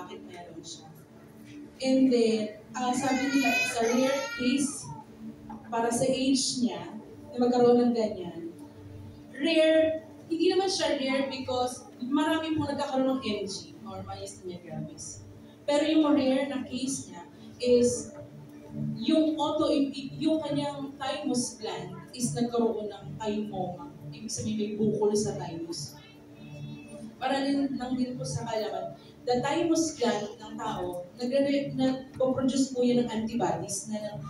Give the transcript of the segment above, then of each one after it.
bakit meron siya. And then, sabi nila, it's a rare case para sa age niya na magkaroon ng ganyan. Rare, hindi naman siya rare because marami pong nagkakaroon ng MG or myasthenia gravis. Pero yung rare na case niya is yung kanyang thymus gland is nagkaroon ng thymoma. Ibig sabihin may bukol sa thymus. Para lang din po sa kalaman, the thymus gland ng tao, nag-produce po yan ng antibodies na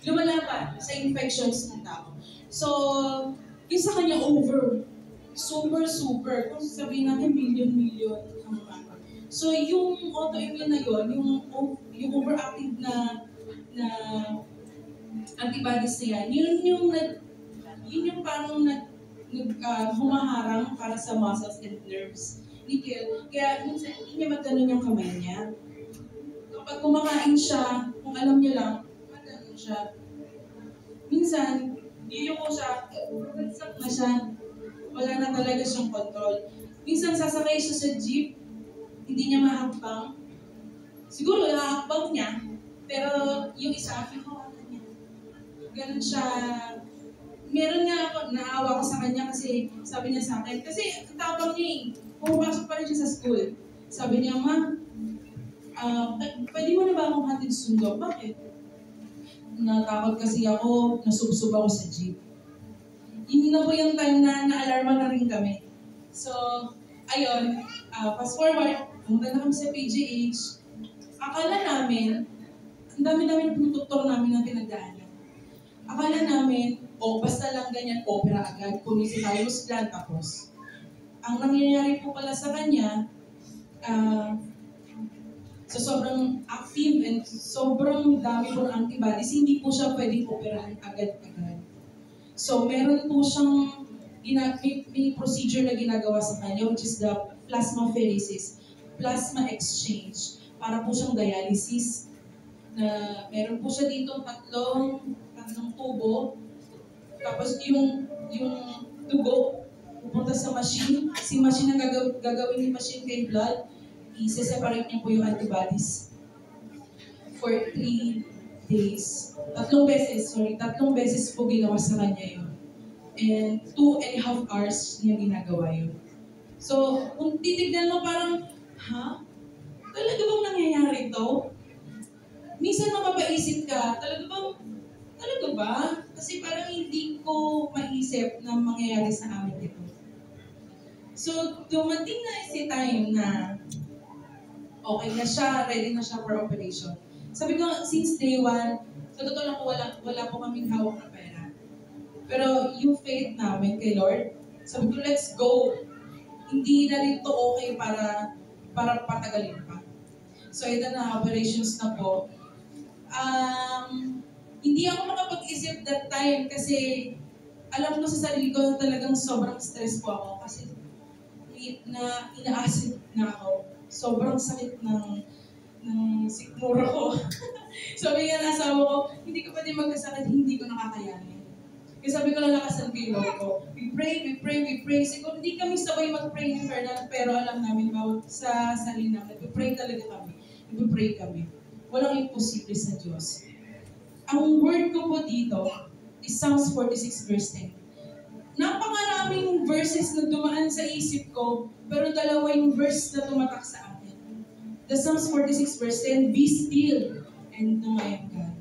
lumalaban sa infections ng tao. So, yung sa kanya super, kung sabihin natin million ang mga. So, yung autoimmune na yun, yung overactive na antibodies na yan, yun yung parang humaharang para sa muscles and nerves ni Kel. Kaya minsan, hindi niya magganon yung kamay niya. Kapag kumakain siya, kung alam niyo lang, magganon siya. Minsan, yuyuko siya, bagsak na siya. Wala na talaga siyang control. Minsan, sasakay siya sa jeep, hindi niya mahakbang. Siguro, nakahakbang niya, pero yung isa, pinahawakan niya. Ganon siya. Meron nga ako, naawa ko sa kanya kasi sabi niya sa akin, kasi tapang niya eh, pumapasok pa rin siya sa school. Sabi niya, Ma, pwede mo na ba akong hatid sundo? Bakit? Natakot kasi ako, nasubsob ako sa jeep. Hindi na po yung time na na-alarma na rin kami. So, ayun, fast forward, pumunta na kami sa PGH. Akala namin, ang dami-dami ng tutor namin na pinagdaanan. Akala namin, basta lang ganyan, opera agad, kung si thymus gland, tapos. Ang nangyayari po pala sa kanya, so sobrang active and sobrang dami po ng antibodies, hindi po siya pwedeng operahan agad-agad. So, meron po siyang, may procedure na ginagawa sa kanya, which is the plasmapheresis, plasma exchange, para po siyang dialysis. Na meron po siya dito tatlong tubo, tapos yung dugo pupunta sa machine. Si machine ang gagawin ni machine kay blood, i-separate niya po yung antibodies for 3 days. Tatlong beses po ginawa sa kanya yun. And 2.5 hours niya ginagawa yun. So, kung titignan mo parang, talaga bang nangyayari ito? Minsan mapapaisip ka, talaga ba? Kasi parang hindi ko maisip na mangyayari sa amin ito. So, dumating na si time na okay na siya, ready na siya for operation. Sabi ko, since day one, sa totoo lang po, wala po kaming hawak na pera. Pero yung faith namin kay Lord, sabi ko, let's go. Hindi na rin to okay para patagalin pa. So, ito na, operations na po. Hindi ako makapag-isip that time kasi alam ko sa sarili ko talagang sobrang stress po ako kasi ina-acid na ako. Sobrang sakit ng sikmura ko. Sabi nga na asawa ko, hindi ka pwede magkasakit, hindi ko nakakayanin. Kaya sabi ko lalakasan kay Lord ko. We pray. Siguro hindi kami sabay mag-pray ni Fernand, pero alam namin bawat sa sarili namin. We-pray talaga kami. We-pray kami. Walang imposible sa Diyos. Ang word ko po dito is Psalms 46 verse 10. Napakaraming verses na dumaan sa isip ko, pero dalawa yung verse na tumatak sa akin. The Psalms 46 verse 10, be still and know I am God.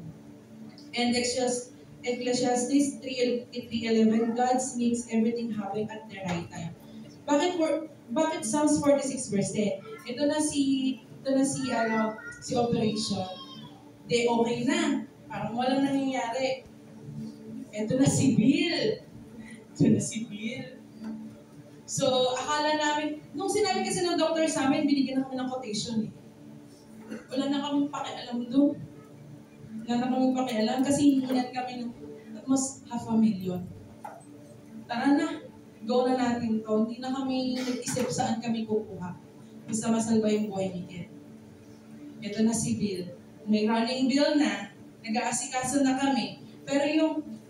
And Ecclesiastes 3:11, God makes everything happen at the right time. Bakit Psalms 46 verse 10? Ito na si operation. Okay na. Parang walang nangyayari. Ito na si Bill. So, akala namin, nung sinabi kasi ng doctor sa amin, binigyan na kami ng quotation eh. Wala na kaming pakialam doon. Kasi hinihingan kami ng almost 500,000. Tara na, go na natin to. Hindi na kami nag-isip saan kami kukuha. Basta masalba yung buhay ni Ken. Ito na si Bill. May running bill na, nag-aasikaso na kami. Pero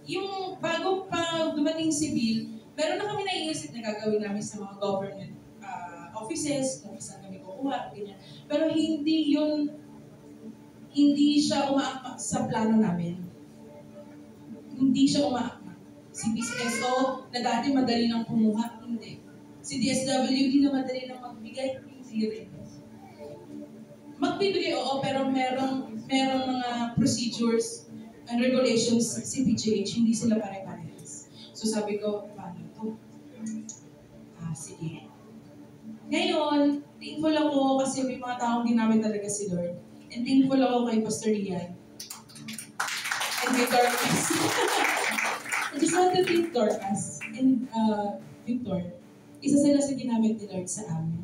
yung bago pa dumating si Bill, meron na kami naiisip na gagawin namin sa mga government offices, kung saan kami kukuha, ganyan. Pero hindi siya umaakma sa plano namin. Hindi siya umaakma. Si PCSO, na dati madali nang kumuha, hindi. Si DSWD na madali nang magbigay, hindi rin. Magbibigay, oo, pero merong mga procedures and regulations si PGH, hindi sila pare-parehas. So sabi ko, paano ito? Sige. Ngayon, thankful ako kasi may mga taong ginamit talaga si Lord. And thankful ako kay Pastor Rian. And kay Dorcas. I just want to thank Dorcas and Victor. Isa sila sa ginamit ni Lord sa amin.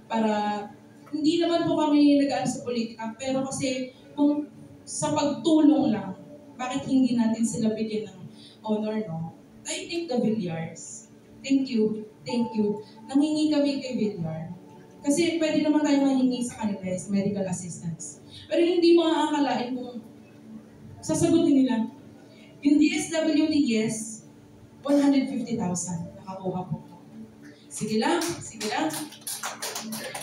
Para, hindi naman po kami nag-aano sa politika, pero kasi kung sa pagtulong lang, bakit hindi natin sila bigyan ng honor, no? I think the Villars. Thank you. Nanghingi kami kay Villar. Kasi pwede naman tayo mahingi sa kanila as medical assistance. Pero hindi mo aakalain kung sasagutin nila. Yung DSWD, yes, 150,000. Nakakuha po. Sige lang.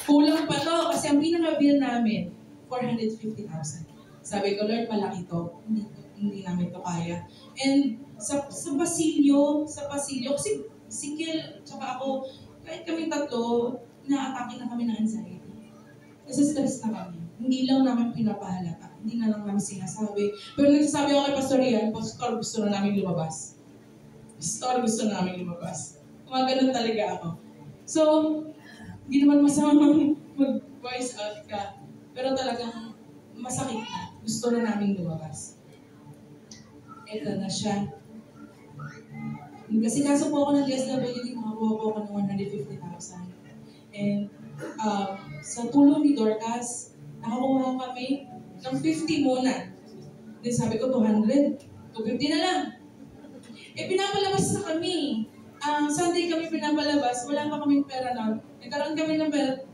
Kulang pa to kasi ang pinaka-bill namin, 450,000. Sabi ko, Lord, malaki to. Hindi namin to kaya. And sa Basilio, kasi si Kiel, tsaka ako, kahit kami tatlo, na-atake na kami ng anxiety. Kasi stress na kami. Hindi lang namin pinapahalata. Hindi na lang namin sinasabi. Pero nagsasabi ako kay Pastor Rian, Pastor, gusto na namin lumabas. Kumaganon talaga ako. So, hindi naman masama mag-voice out ka. Pero talagang masakit na. Gusto na namin lumabas. Ito na siya. Kasi kaso po ako ng DSWD, nakakuha po ako ng 150,000. And sa tulong ni Dorcas, nakakuha kami ng 50 muna. Then sabi ko, 200. 250 na lang. Pinapalabas na kami. Sunday kami pinapalabas, wala pa kaming pera na. Nagkaroon kami ng pera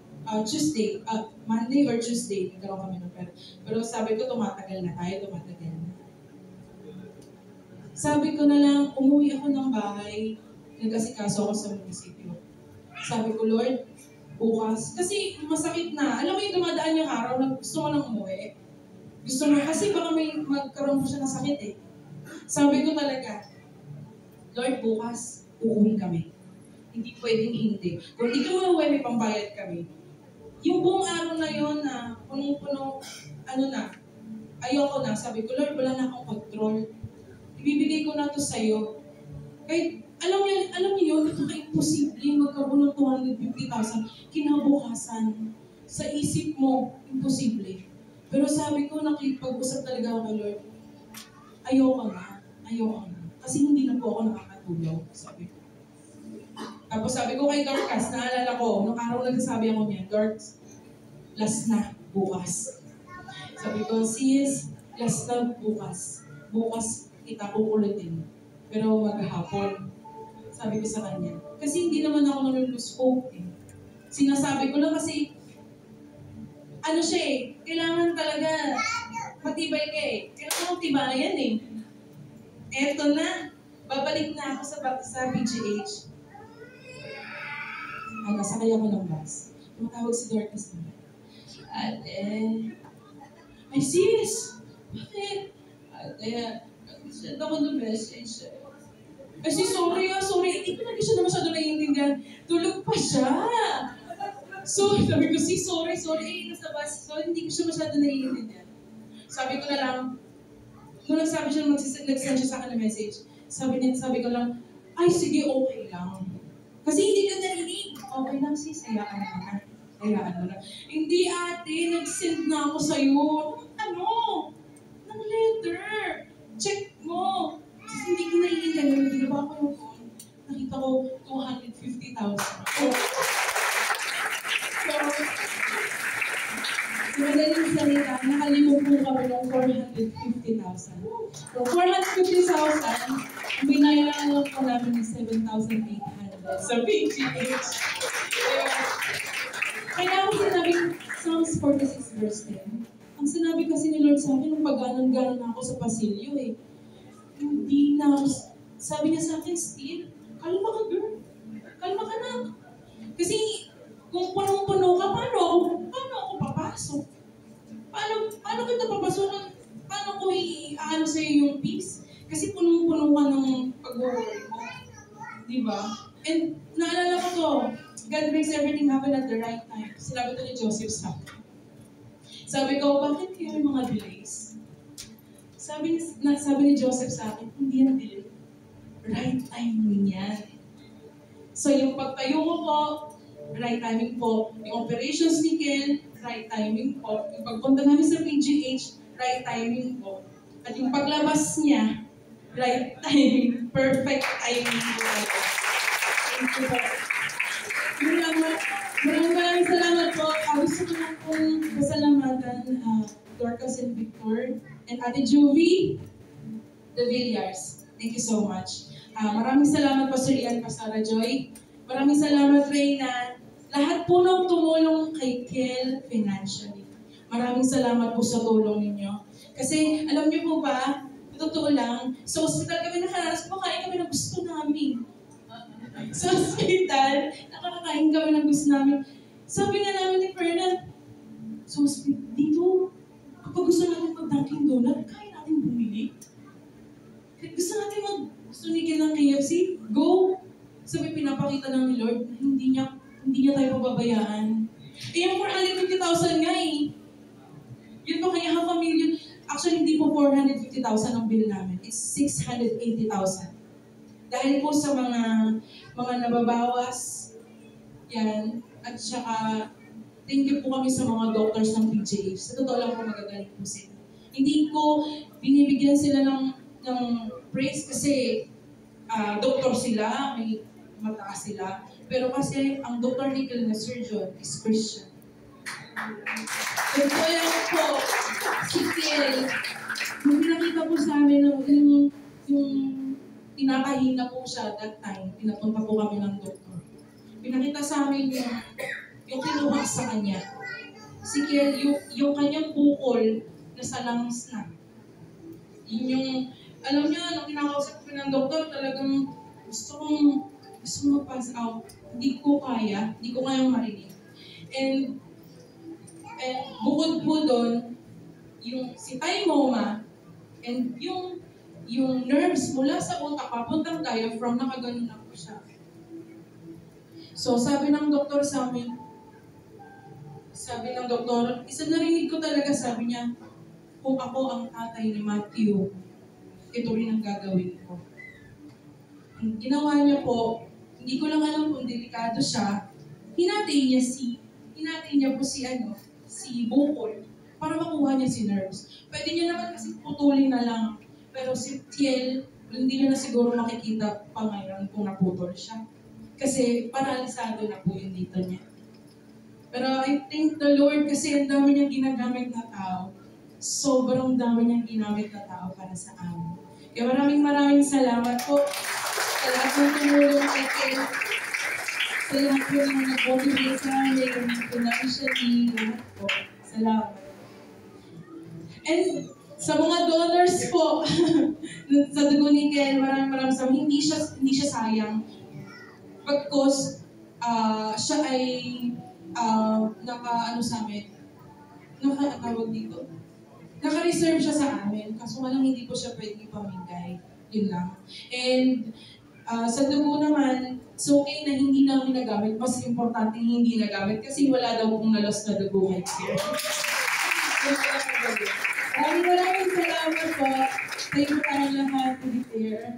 Tuesday, Monday or Tuesday, nagkaroon kami ng pera. Pero sabi ko, tumatagal na. Sabi ko na lang, umuwi ako ng bahay, nag-asikaso ako sa munisipyo. Sabi ko, Lord, bukas, kasi masakit na. Alam mo yung dumadaan yung araw na gusto mo nang umuwi? Gusto mo, kasi baka may magkaroon mo siya ng sakit eh. Sabi ko talaga, Lord, bukas, uuwi kami. Hindi pwedeng hindi. Kung hindi ka uuwi, may pambayad kami. Yung buong araw na yun na punong-puno, ayoko na. Sabi ko, Lord, wala na akong control. Ibibigay ko na to sa'yo. Kahit, alam niyo yun, napaka-imposible magkaroon ng 250,000 kinabukasan. Sa isip mo, imposible. Pero sabi ko, nakipag-usap talaga ako kay Lord, ayoko na. Kasi hindi na po ako nakakatulog, sabi ko. Tapos sabi ko kay Dorcas, naalala ko, nung araw nagsasabi ako niya, Dorcas, last na, bukas. Sabi ko, sis, last na, bukas. Bukas, kita kukulitin. Pero maghapon. Sabi ko sa kanya. Kasi hindi naman ako nalulose hope eh. Sinasabi ko lang kasi, kailangan talaga matibay ka eh. Kailangan mong tibayan eh. Eto na, babalik na ako sa PGH. Sakay ako ng bus. Tumatawag si Dorcas na. Ate, ay sis, bakit? Ate, send ako ng message. Kasi sorry. Hindi ko na siya na masyado naiintindihan. Tulog pa siya. So, sabi ko, sorry. Nasa bus. So, hindi ko siya masyado naiintindihan. Sabi ko na lang, nung nagsabi siya, nag-send siya sa akin ng message, sabi ko lang, ay sige, okay lang. Kasi hindi ka narinig. Okay lang sis, hayaan mo na. Hindi ate, nag-send na ako sa'yo. Ng letter. Check mo. Kasi hindi ko naiintindihan. Ginawa ko yung phone. Nakita ko 250,000. So, madaling salita, nakalimog po kami ng 450,000. So, 450,000, binayaran po namin ng 7,800 sa PGH. Kaya ako sinabing Psalms 46 verse 10. Ang sinabi kasi ni Lord sa akin, nung pag-ganon-ganon ako sa pasilyo eh. Hindi na, sabi niya sa akin, still, Kalma ka, girl. Kalma ka na. Kasi kung punong-puno ka, paano ako papasok? Paano kita papasukan? Paano ko i-ano sa'yo yung peace? Kasi punong-puno ka ng pag-worry mo. Diba? And naalala ko to, God makes everything happen at the right time. Sinabi to ni Joseph sa akin. Sabi ko, bakit kayo may mga delays? Sabi ni Joseph sa akin, hindi yan delay. Right timing yan. So yung pagtayo ko po, right timing po. Yung operations ni Ken, right timing po. Yung pagpunta namin sa PGH, right timing po. At yung paglabas niya, right timing, perfect timing po. Thank you po. Maraming salamat po. Gusto ko lang pong pasalamatan Dorcas and Victor and Ate Juvie de Villars. Thank you so much. Maraming salamat po Sir Ian Pastora Joy. Maraming salamat Reyna. Lahat po nang tumulong kay Kel financially. Maraming salamat po sa tulong ninyo. Kasi alam niyo po ba, totoo lang, sa hospital kami nakaranas, kumakain kami ng gusto namin. Sa hospital, nakakakain kami ng gusto namin. Sabi nga namin ni Fernan, sa hospital, dito, kapag gusto natin mag-Dunkin' Donut, kaya natin bumili. Gusto natin mag-sunikin ng KFC, go! Sabi, pinapakita ng Lord na hindi niya tayo pababayaan. Eh, yung 450,000 nga eh. Yun po kaya half a million. Actually, hindi po 450,000 ang bill namin. It's 680,000. Dahil po sa mga nababawas, yan, at saka, thank you po kami sa mga doctors ng PGH. Sa totoo lang po magagaling po sila. Hindi ko binibigyan sila ng praise kasi doktor sila, may mataas sila. Pero kasi ang Dr. Nickel na surgeon is Christian. Totoo lang po, si Kiel, nung pinakita po sa amin yung tinatahina po siya that time, pinapunta po kami ng doktor. Pinakita sa amin yung kinuha sa kanya. Si Kiel, yung kanyang bukol na sa lungs na. Yun yung, alam niya, nung kinakausap ko ng doktor, talagang gusto kong mag-pass out. Hindi ko kayang marinig. And bukod po doon, yung si thymoma, and yung nerves mula sa utak, papuntang diaphragm, nakaganon na po siya. So, sabi ng doktor sa amin, isa narinig ko talaga, sabi niya, kung ako ang tatay ni Matthew, ito rin ang gagawin ko. Ang ginawa niya po, hindi ko lang alam kung delikado siya, hinatay niya po si bukol, para makuha niya si nerves. Pwede niya naman kasi putulin na lang, pero si Tiel, hindi niya na siguro makikita pa ngayon kung naputol siya. Kasi paralisado na po yung dito niya. Pero I thank the Lord kasi ang dami niyang ginagamit na tao. Sobrang dami niyang ginamit na tao para sa amin. Kaya maraming salamat po sa lahat ng tumulong kay Kel. Sa lahat po ng nag-motivate sa amin, financially, lahat po. Salamat. And sa mga donors po, sa dugo ni Kel, maraming salamat. Hindi siya sayang. Pagkos, siya ay naka-reserve siya sa amin. Kaso nga lang hindi po siya pwede pamigay. Yun lang. And sa dugo naman, so okay na hindi namin nagamit. Mas importante hindi nagamit kasi wala daw pong nalos na dugo kay Claire. Maraming salamat po. Thank you tayong lahat to be there.